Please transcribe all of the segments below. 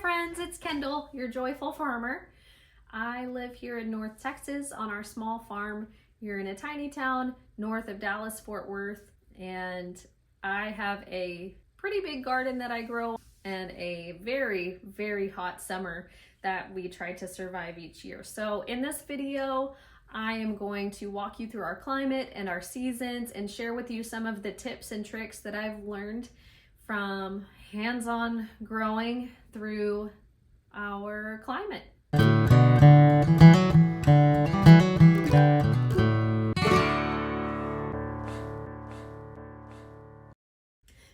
friends, it's Kendall, your joyful farmer. I live here in North Texas on our small farm here in a tiny town north of Dallas, Fort Worth, and I have a pretty big garden that I grow and a very, very hot summer that we try to survive each year. So in this video, I am going to walk you through our climate and our seasons and share with you some of the tips and tricks that I've learned from hands-on growing through our climate.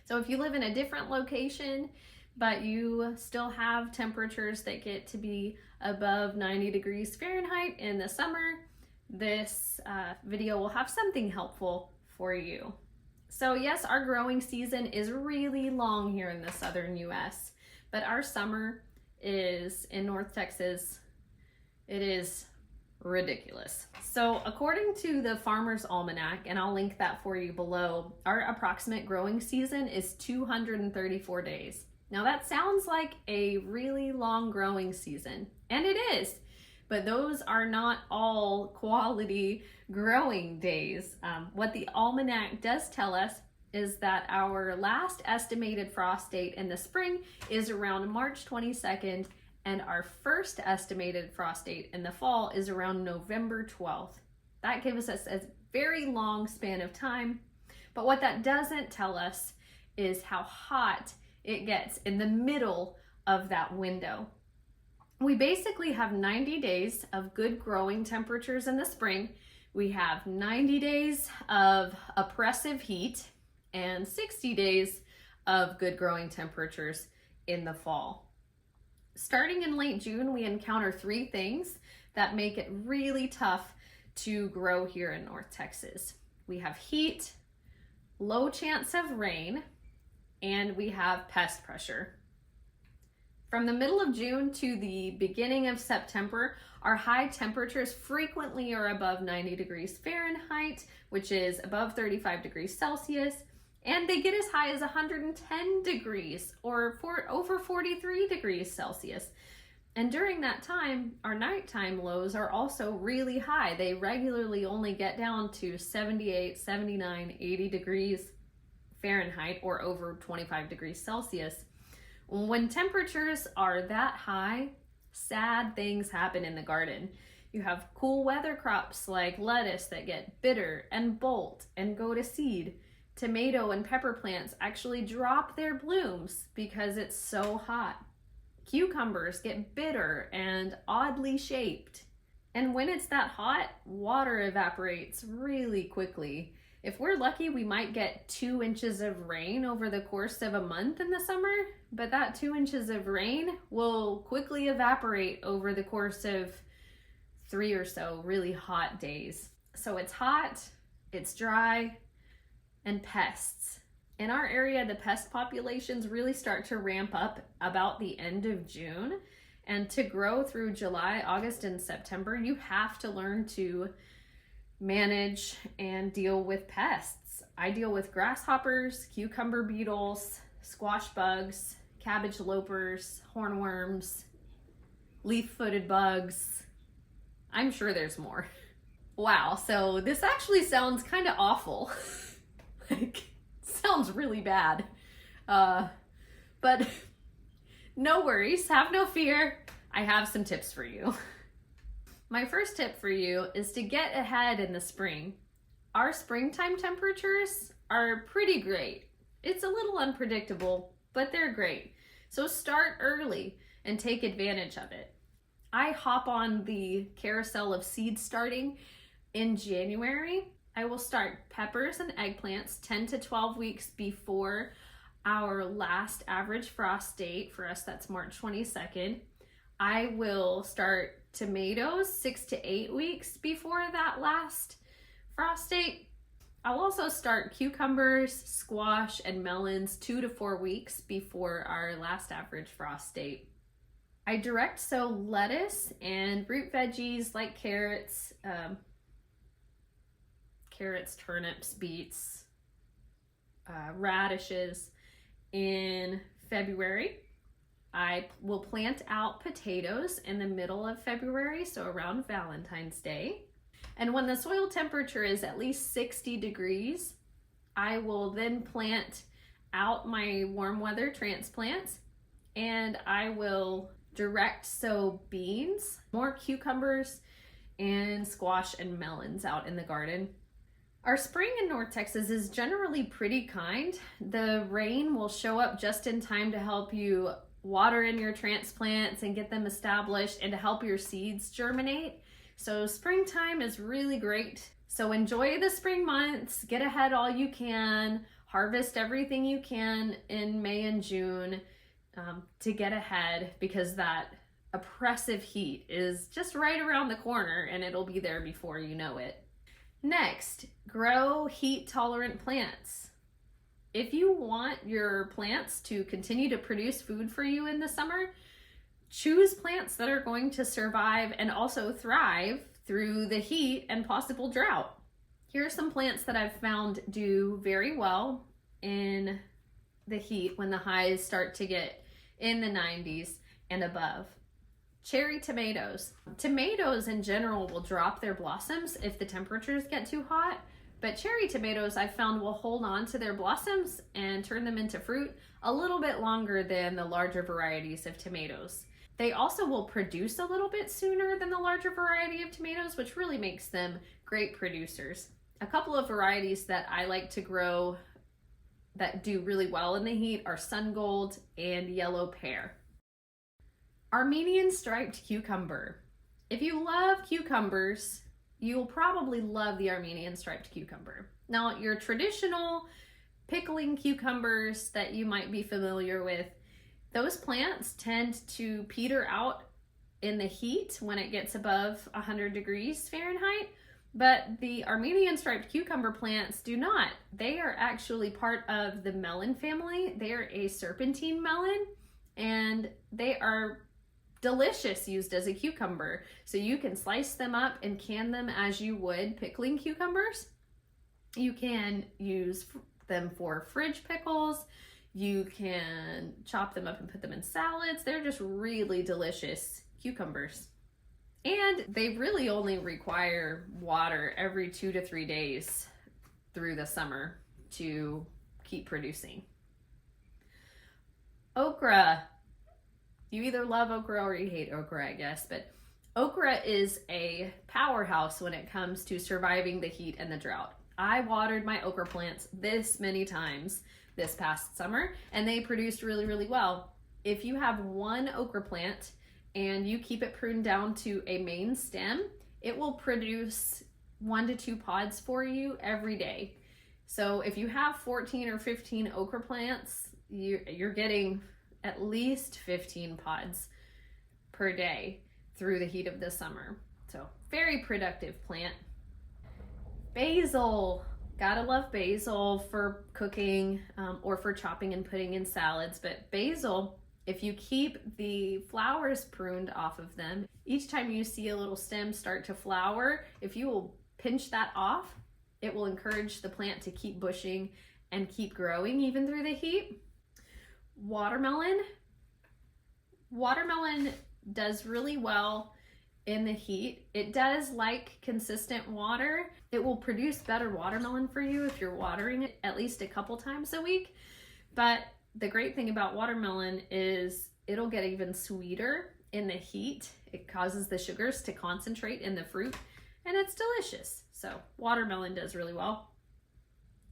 So if you live in a different location, but you still have temperatures that get to be above 90 degrees Fahrenheit in the summer, this video will have something helpful for you. So yes, our growing season is really long here in the southern US, but our summer is in North Texas, it is ridiculous. So according to the Farmer's Almanac, and I'll link that for you below, our approximate growing season is 234 days. Now that sounds like a really long growing season, and it is, but those are not all quality growing days. What the Almanac does tell us is that our last estimated frost date in the spring is around March 22nd, and our first estimated frost date in the fall is around November 12th. That gives us a very long span of time, but what that doesn't tell us is how hot it gets in the middle of that window. We basically have 90 days of good growing temperatures in the spring. We have 90 days of oppressive heat and 60 days of good growing temperatures in the fall. Starting in late June, we encounter three things that make it really tough to grow here in North Texas. We have heat, low chance of rain, and we have pest pressure. From the middle of June to the beginning of September, our high temperatures frequently are above 90 degrees Fahrenheit, which is above 35 degrees Celsius, and they get as high as 110 degrees or over 43 degrees Celsius. And during that time, our nighttime lows are also really high. They regularly only get down to 78, 79, 80 degrees Fahrenheit or over 25 degrees Celsius. When temperatures are that high, sad things happen in the garden. You have cool weather crops like lettuce that get bitter and bolt and go to seed. Tomato and pepper plants actually drop their blooms because it's so hot. Cucumbers get bitter and oddly shaped. And when it's that hot, water evaporates really quickly. If we're lucky, we might get 2 inches of rain over the course of a month in the summer, but that 2 inches of rain will quickly evaporate over the course of 3 or so really hot days. So it's hot, it's dry, and pests. In our area, the pest populations really start to ramp up about the end of June. And to grow through July, August, and September, you have to learn to manage and deal with pests. I deal with grasshoppers, cucumber beetles, squash bugs, cabbage lopers, hornworms, leaf-footed bugs. I'm sure there's more. Wow, so this actually sounds kind of awful. Like, sounds really bad. But no worries, have no fear. I have some tips for you. My first tip for you is to get ahead in the spring. Our springtime temperatures are pretty great. It's a little unpredictable, but they're great. So start early and take advantage of it. I hop on the carousel of seed starting in January. I will start peppers and eggplants 10 to 12 weeks before our last average frost date. For us, that's March 22nd. I will start tomatoes 6 to 8 weeks before that last frost date. I'll also start cucumbers, squash, and melons 2 to 4 weeks before our last average frost date. I direct sow lettuce and root veggies like carrots, turnips, beets, radishes in February. I will plant out potatoes in the middle of February, so around Valentine's Day. And when the soil temperature is at least 60 degrees, I will then plant out my warm weather transplants, and I will direct sow beans, more cucumbers, and squash and melons out in the garden. Our spring in North Texas is generally pretty kind. The rain will show up just in time to help you water in your transplants and get them established and to help your seeds germinate. So springtime is really great. So enjoy the spring months, get ahead all you can, harvest everything you can in May and June to get ahead, because that oppressive heat is just right around the corner and it'll be there before you know it. Next, grow heat tolerant plants. If you want your plants to continue to produce food for you in the summer, choose plants that are going to survive and also thrive through the heat and possible drought. Here are some plants that I've found do very well in the heat when the highs start to get in the 90s and above. Cherry tomatoes. Tomatoes in general will drop their blossoms if the temperatures get too hot, but cherry tomatoes I've found will hold on to their blossoms and turn them into fruit a little bit longer than the larger varieties of tomatoes. They also will produce a little bit sooner than the larger variety of tomatoes, which really makes them great producers. A couple of varieties that I like to grow that do really well in the heat are sun gold and yellow pear. Armenian striped cucumber. If you love cucumbers, you'll probably love the Armenian striped cucumber. Now, your traditional pickling cucumbers that you might be familiar with, those plants tend to peter out in the heat when it gets above 100 degrees Fahrenheit, but the Armenian striped cucumber plants do not. They are actually part of the melon family. They are a serpentine melon, and they are delicious used as a cucumber. So you can slice them up and can them as you would pickling cucumbers. You can use them for fridge pickles. You can chop them up and put them in salads. They're just really delicious cucumbers. And they really only require water every 2 to 3 days through the summer to keep producing. Okra. You either love okra or you hate okra, I guess, but okra is a powerhouse when it comes to surviving the heat and the drought. I watered my okra plants this many times this past summer, and they produced really, really well. If you have one okra plant and you keep it pruned down to a main stem, it will produce 1 to 2 pods for you every day. So if you have 14 or 15 okra plants, you're getting at least 15 pods per day through the heat of the summer. So very productive plant. Basil. Gotta love basil for cooking or for chopping and putting in salads. But basil, if you keep the flowers pruned off of them, each time you see a little stem start to flower, if you will pinch that off, it will encourage the plant to keep bushing and keep growing even through the heat. Watermelon. Watermelon does really well in the heat. It does like consistent water. It will produce better watermelon for you if you're watering it at least a couple times a week. But the great thing about watermelon is it'll get even sweeter in the heat. It causes the sugars to concentrate in the fruit, and it's delicious. So watermelon does really well.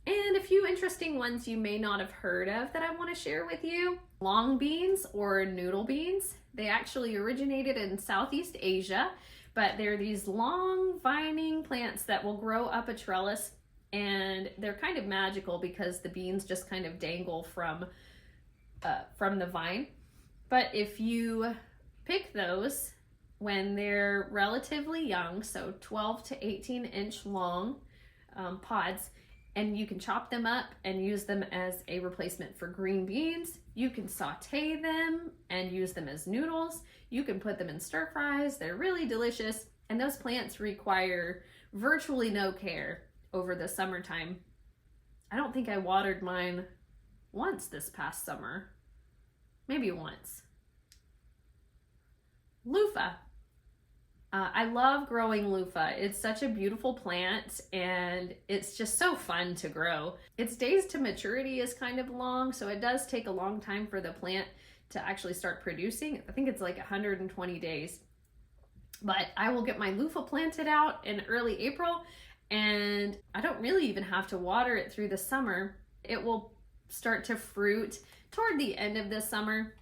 And a few interesting ones you may not have heard of that I want to share with you. Long beans or noodle beans. They actually originated in Southeast Asia, but they're these long vining plants that will grow up a trellis, and they're kind of magical because the beans just kind of dangle from the vine. But if you pick those when they're relatively young, so 12 to 18 inch long pods, and you can chop them up and use them as a replacement for green beans. You can saute them and use them as noodles. You can put them in stir fries. They're really delicious. And those plants require virtually no care over the summertime. I don't think I watered mine once this past summer. Maybe once. Loofah. I love growing loofah. It's such a beautiful plant and it's just so fun to grow. Its days to maturity is kind of long, so it does take a long time for the plant to actually start producing. I think it's like 120 days. But I will get my loofah planted out in early April, and I don't really even have to water it through the summer. It will start to fruit toward the end of the summer,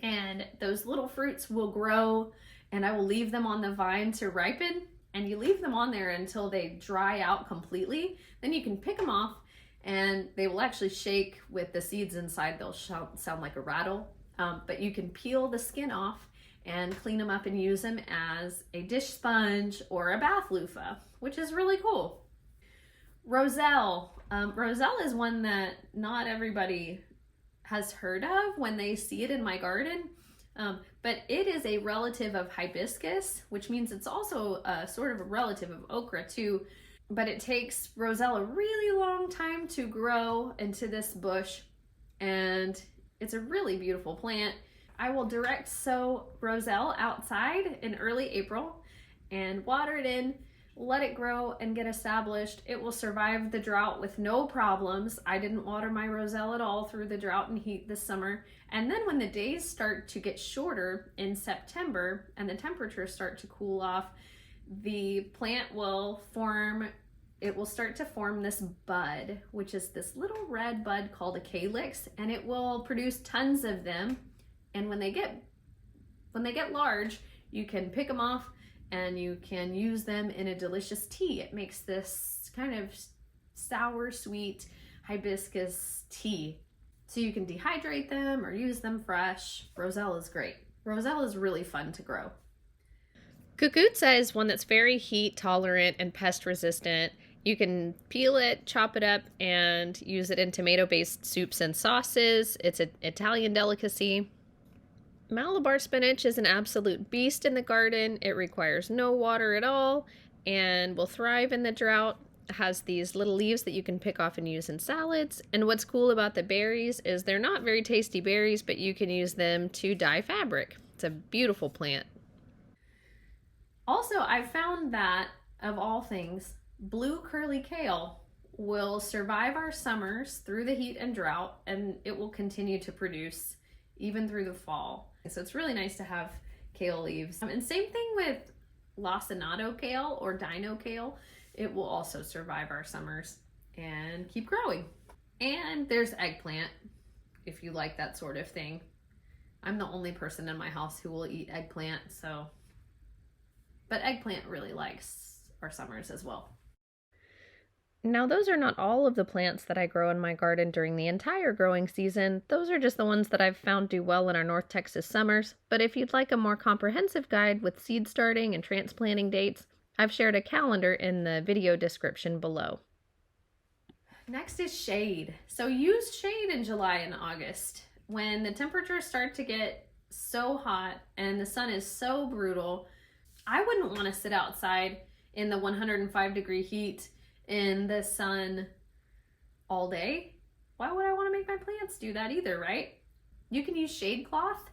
and those little fruits will grow, and I will leave them on the vine to ripen, and you leave them on there until they dry out completely. Then you can pick them off, and they will actually shake with the seeds inside. They'll sound like a rattle, but you can peel the skin off and clean them up and use them as a dish sponge or a bath loofah, which is really cool. Roselle. Roselle is one that not everybody has heard of when they see it in my garden, but it is a relative of hibiscus, which means it's also a sort of a relative of okra too, but it takes Roselle a really long time to grow into this bush, and it's a really beautiful plant. I will direct sow Roselle outside in early April and water it in, let it grow and get established. It will survive the drought with no problems. I didn't water my Roselle at all through the drought and heat this summer. And then when the days start to get shorter in September and the temperatures start to cool off, the plant will start to form this bud, which is this little red bud called a calyx, and it will produce tons of them. And when they get large, you can pick them off and you can use them in a delicious tea. It makes this kind of sour, sweet hibiscus tea. So you can dehydrate them or use them fresh. Roselle is great. Roselle is really fun to grow. Cucuzza is one that's very heat tolerant and pest resistant. You can peel it, chop it up, and use it in tomato-based soups and sauces. It's an Italian delicacy. Malabar spinach is an absolute beast in the garden. It requires no water at all and will thrive in the drought. It has these little leaves that you can pick off and use in salads. And what's cool about the berries is they're not very tasty berries, but you can use them to dye fabric. It's a beautiful plant. Also, I found that, of all things, blue curly kale will survive our summers through the heat and drought, and it will continue to produce even through the fall. So it's really nice to have kale leaves. And same thing with lacinato kale or dino kale. It will also survive our summers and keep growing. And there's eggplant, if you like that sort of thing. I'm the only person in my house who will eat eggplant, so. But eggplant really likes our summers as well. Now, those are not all of the plants that I grow in my garden during the entire growing season. Those are just the ones that I've found do well in our North Texas summers. But if you'd like a more comprehensive guide with seed starting and transplanting dates, I've shared a calendar in the video description below. Next is shade. So use shade in July and August. When the temperatures start to get so hot and the sun is so brutal, I wouldn't want to sit outside in the 105-degree heat in the sun all day. Why would I want to make my plants do that either, right? You can use shade cloth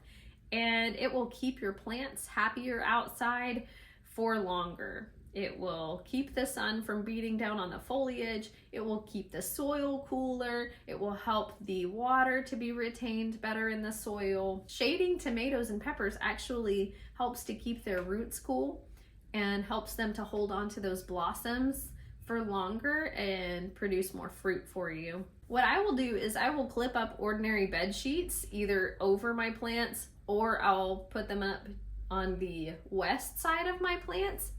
and it will keep your plants happier outside for longer. It will keep the sun from beating down on the foliage. It will keep the soil cooler. It will help the water to be retained better in the soil. Shading tomatoes and peppers actually helps to keep their roots cool and helps them to hold on to those blossoms for longer and produce more fruit for you. What I will do is I will clip up ordinary bed sheets either over my plants, or I'll put them up on the west side of my plants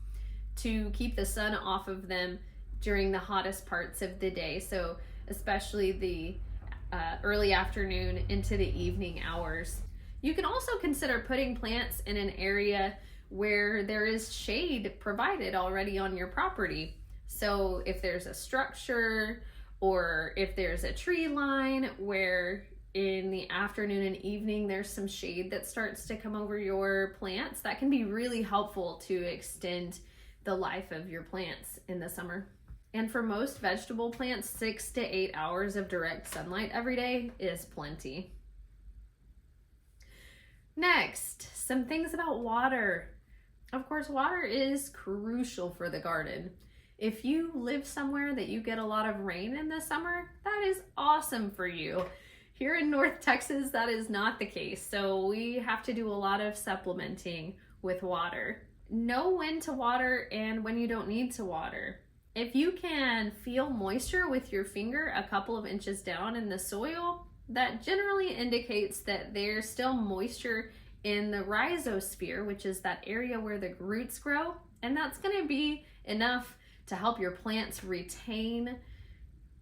to keep the sun off of them during the hottest parts of the day. So especially the early afternoon into the evening hours. You can also consider putting plants in an area where there is shade provided already on your property. So if there's a structure or if there's a tree line where in the afternoon and evening there's some shade that starts to come over your plants, that can be really helpful to extend the life of your plants in the summer. And for most vegetable plants, 6 to 8 hours of direct sunlight every day is plenty. Next, Some things about water. Of course, water is crucial for the garden. If you live somewhere that you get a lot of rain in the summer, that is awesome for you. Here in North Texas, that is not the case. So we have to do a lot of supplementing with water. Know when to water and when you don't need to water. If you can feel moisture with your finger a couple of inches down in the soil, that generally indicates that there's still moisture in the rhizosphere, which is that area where the roots grow, and that's going to be enough to help your plants retain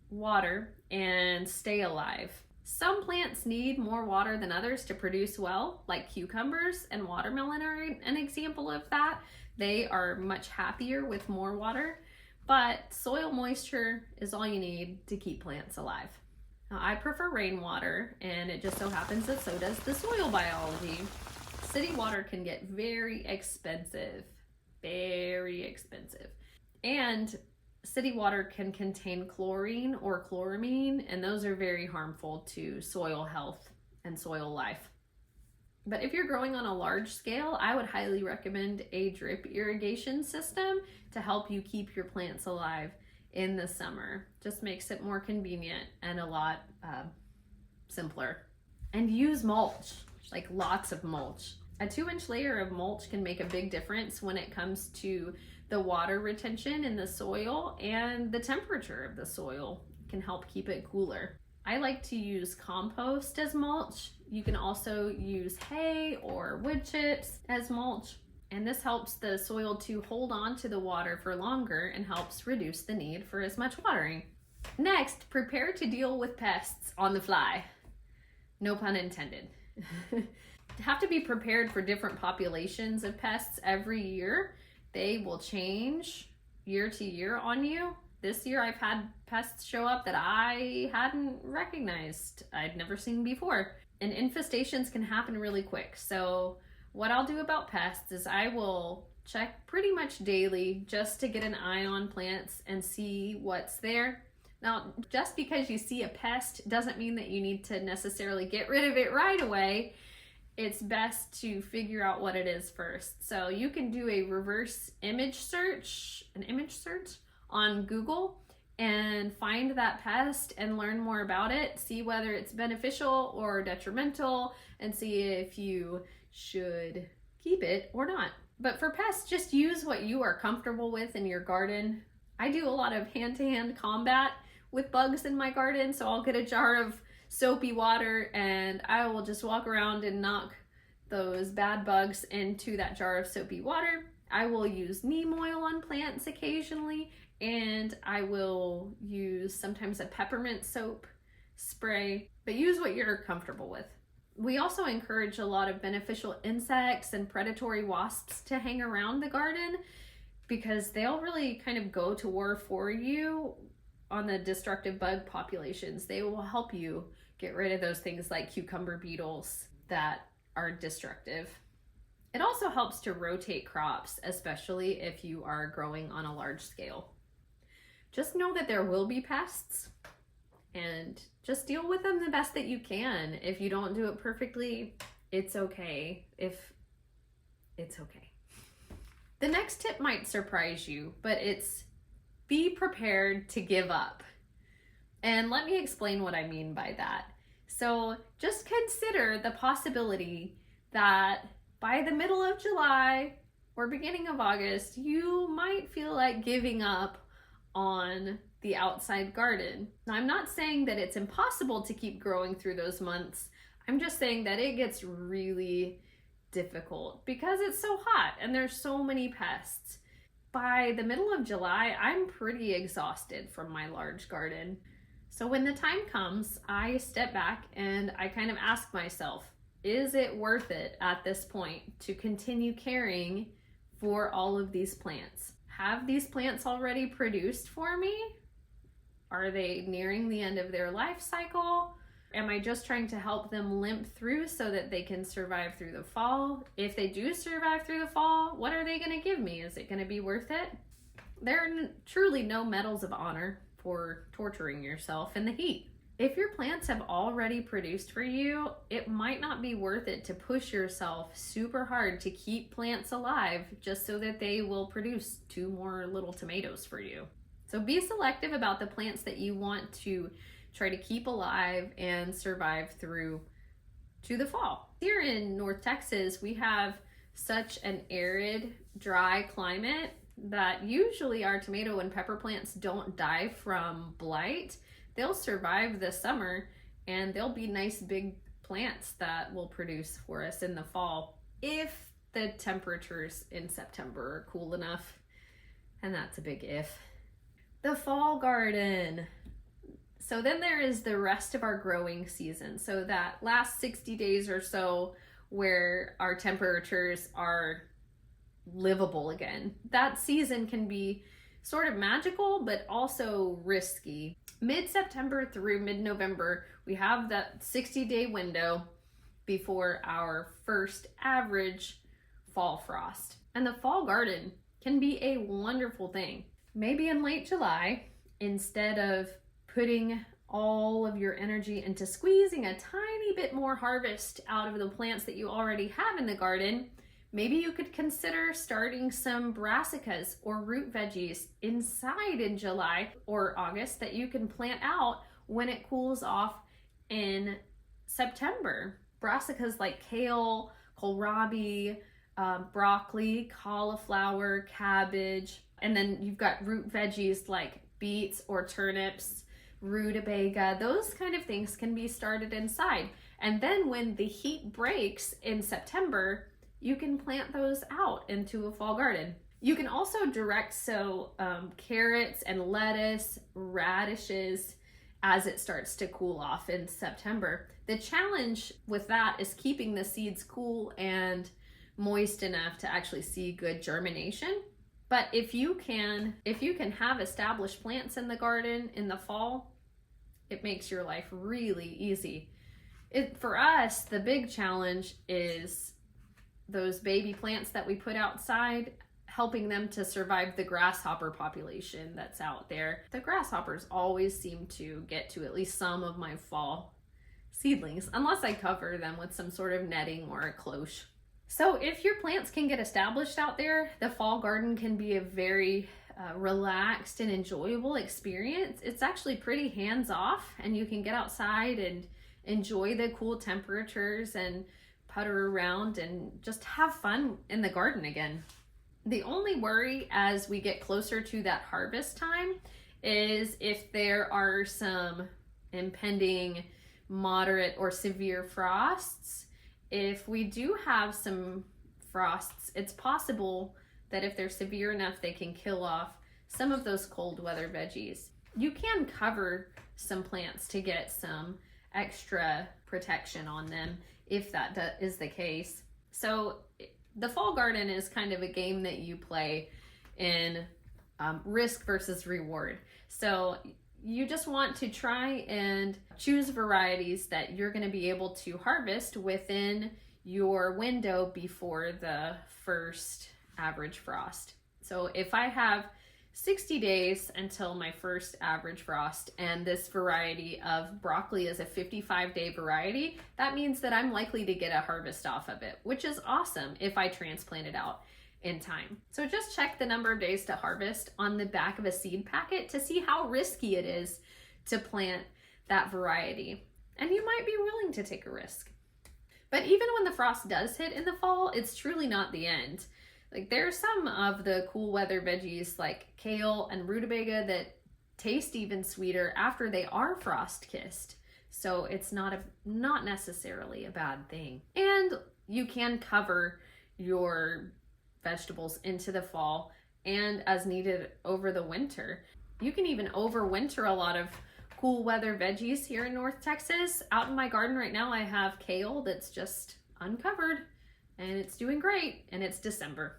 water and stay alive. Some plants need more water than others to produce well, like cucumbers and watermelon are an example of that. They are much happier with more water, but soil moisture is all you need to keep plants alive. Now, I prefer rainwater, and it just so happens that so does the soil biology. City water can get very expensive, and city water can contain chlorine or chloramine, and those are very harmful to soil health and soil life. But if you're growing on a large scale, I would highly recommend a drip irrigation system to help you keep your plants alive in the summer. Just makes it more convenient and a lot simpler. And use mulch, like lots of mulch. A 2-inch layer of mulch can make a big difference when it comes to the water retention in the soil, and the temperature of the soil can help keep it cooler. I like to use compost as mulch. You can also use hay or wood chips as mulch, and this helps the soil to hold on to the water for longer and helps reduce the need for as much watering. Next, prepare to deal with pests on the fly. No pun intended. Have to be prepared for different populations of pests every year. They will change year to year on you. This year I've had pests show up that I hadn't recognized, I'd never seen before. And infestations can happen really quick. So what I'll do about pests is I will check pretty much daily just to get an eye on plants and see what's there. Now, just because you see a pest doesn't mean that you need to necessarily get rid of it right away. It's best to figure out what it is first. So you can do a reverse image search, on Google, and find that pest and learn more about it, see whether it's beneficial or detrimental, and see if you should keep it or not. But for pests, just use what you are comfortable with in your garden. I do a lot of hand-to-hand combat with bugs in my garden, so I'll get a jar of soapy water and I will just walk around and knock those bad bugs into that jar of soapy water. I will use neem oil on plants occasionally, and I will use sometimes a peppermint soap spray, but use what you're comfortable with. We also encourage a lot of beneficial insects and predatory wasps to hang around the garden because they'll really kind of go to war for you on the destructive bug populations. They will help you get rid of those things like cucumber beetles that are destructive. It also helps to rotate crops, especially if you are growing on a large scale. Just know that there will be pests and just deal with them the best that you can. If you don't do it perfectly, it's okay. It's okay. The next tip might surprise you, but it's be prepared to give up. And let me explain what I mean by that. So just consider the possibility that by the middle of July or beginning of August, you might feel like giving up on the outside garden. Now, I'm not saying that it's impossible to keep growing through those months. I'm just saying that it gets really difficult because it's so hot and there's so many pests. By the middle of July, I'm pretty exhausted from my large garden. So when the time comes, I step back and I kind of ask myself, is it worth it at this point to continue caring for all of these plants? Have these plants already produced for me? Are they nearing the end of their life cycle? Am I just trying to help them limp through so that they can survive through the fall? If they do survive through the fall, what are they going to give me? Is it going to be worth it? There are truly no medals of honor for torturing yourself in the heat. If your plants have already produced for you, it might not be worth it to push yourself super hard to keep plants alive just so that they will produce 2 more little tomatoes for you. So be selective about the plants that you want to try to keep alive and survive through to the fall. Here in North Texas, we have such an arid, dry climate that usually our tomato and pepper plants don't die from blight. They'll survive the summer and they'll be nice big plants that will produce for us in the fall if the temperatures in September are cool enough. And that's a big if. The fall garden. So then there is the rest of our growing season. So that last 60 days or so where our temperatures are livable again. That season can be sort of magical, but also risky. Mid-September through mid-November, we have that 60-day window before our first average fall frost. And the fall garden can be a wonderful thing. Maybe in late July, instead of putting all of your energy into squeezing a tiny bit more harvest out of the plants that you already have in the garden, maybe you could consider starting some brassicas or root veggies inside in July or August that you can plant out when it cools off in September. Brassicas like kale, kohlrabi, broccoli, cauliflower, cabbage, and then you've got root veggies like beets or turnips, rutabaga. Those kind of things can be started inside. And then when the heat breaks in September, you can plant those out into a fall garden. You can also direct sow carrots and lettuce, radishes as it starts to cool off in September. The challenge with that is keeping the seeds cool and moist enough to actually see good germination. But if you can have established plants in the garden in the fall, it makes your life really easy. For us, the big challenge is those baby plants that we put outside, helping them to survive the grasshopper population that's out there. The grasshoppers always seem to get to at least some of my fall seedlings, unless I cover them with some sort of netting or a cloche. So if your plants can get established out there, the fall garden can be a very relaxed and enjoyable experience. It's actually pretty hands-off, and you can get outside and enjoy the cool temperatures and putter around and just have fun in the garden again. The only worry as we get closer to that harvest time is if there are some impending moderate or severe frosts. If we do have some frosts, it's possible that if they're severe enough, they can kill off some of those cold weather veggies. You can cover some plants to get some extra protection on them if that is the case. So the fall garden is kind of a game that you play in risk versus reward. So you just want to try and choose varieties that you're going to be able to harvest within your window before the first average frost. So if I have 60 days until my first average frost, and this variety of broccoli is a 55-day variety, that means that I'm likely to get a harvest off of it, which is awesome if I transplant it out in time. So just check the number of days to harvest on the back of a seed packet to see how risky it is to plant that variety. And you might be willing to take a risk. But even when the frost does hit in the fall, it's truly not the end. Like, there are some of the cool weather veggies like kale and rutabaga that taste even sweeter after they are frost kissed. So it's not necessarily a bad thing. And you can cover your vegetables into the fall and as needed over the winter. You can even overwinter a lot of cool weather veggies here in North Texas. Out in my garden right now, I have kale that's just uncovered and it's doing great, and it's December.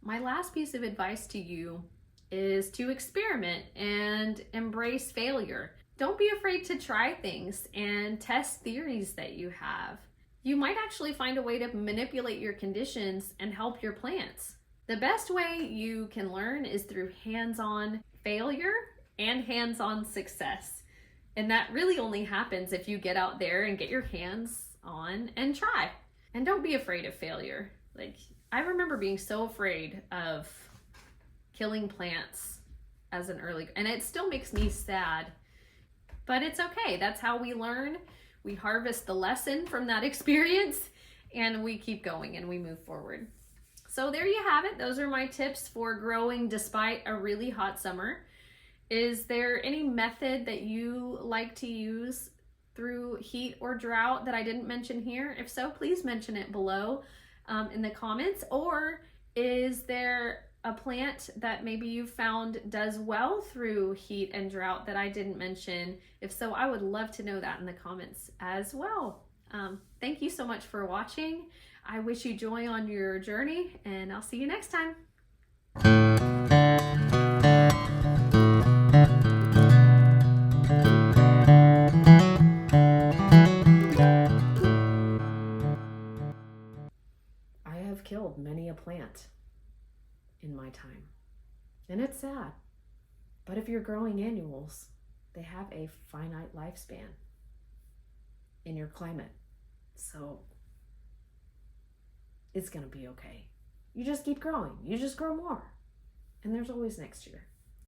My last piece of advice to you is to experiment and embrace failure. Don't be afraid to try things and test theories that you have. You might actually find a way to manipulate your conditions and help your plants. The best way you can learn is through hands-on failure and hands-on success. And that really only happens if you get out there and get your hands on and try. And don't be afraid of failure. Like, I remember being so afraid of killing plants as an early, and it still makes me sad, but it's okay. That's how we learn. We harvest the lesson from that experience, and we keep going and we move forward. So there you have it. Those are my tips for growing despite a really hot summer. Is there any method that you like to use through heat or drought that I didn't mention here? If so, please mention it below in the comments. Or is there a plant that maybe you found does well through heat and drought that I didn't mention? If so, I would love to know that in the comments as well. Thank you so much for watching. I wish you joy on your journey, and I'll see you next time. I have killed many a plant in my time, and it's sad. But if you're growing annuals, they have a finite lifespan in your climate. So it's gonna be okay. You just keep growing. You just grow more. And there's always next year.